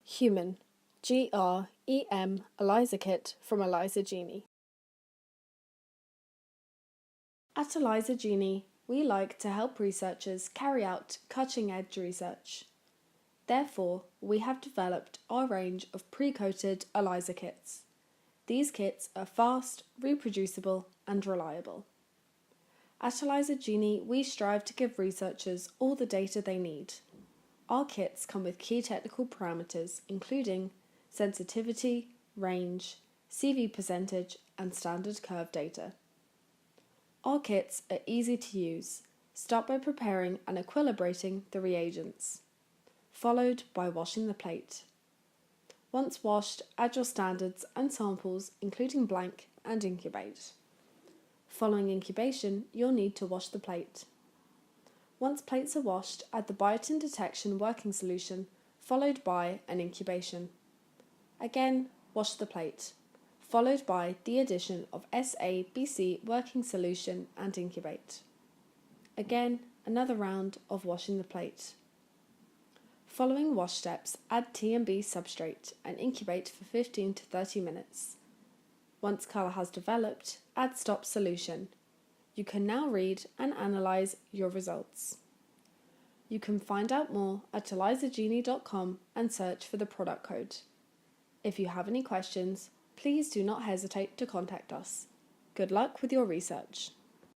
Human GREM ELISA Kit from ELISA Genie. At ELISA Genie, we like to help researchers carry out cutting-edge research. Therefore, we have developed our range of pre-coated ELISA kits. These kits are fast, reproducible and reliable. At ELISA Genie, we strive to give researchers all the data they need. Our kits come with key technical parameters including sensitivity, range, CV percentage and standard curve data. Our kits are easy to use. Start by preparing and equilibrating the reagents, followed by washing the plate. Once washed, add your standards and samples including blank and incubate. Following incubation, you'll need to wash the plate. Once plates are washed, add the biotin detection working solution, followed by an incubation. Again, wash the plate, followed by the addition of Assay working solution and incubate. Again, another round of washing the plate. Following wash steps, add TMB substrate and incubate for 15 to 30 minutes. Once colour has developed, add stop solution. You can now read and analyse your results. You can find out more at elisagenie.com and search for the product code. If you have any questions, please do not hesitate to contact us. Good luck with your research.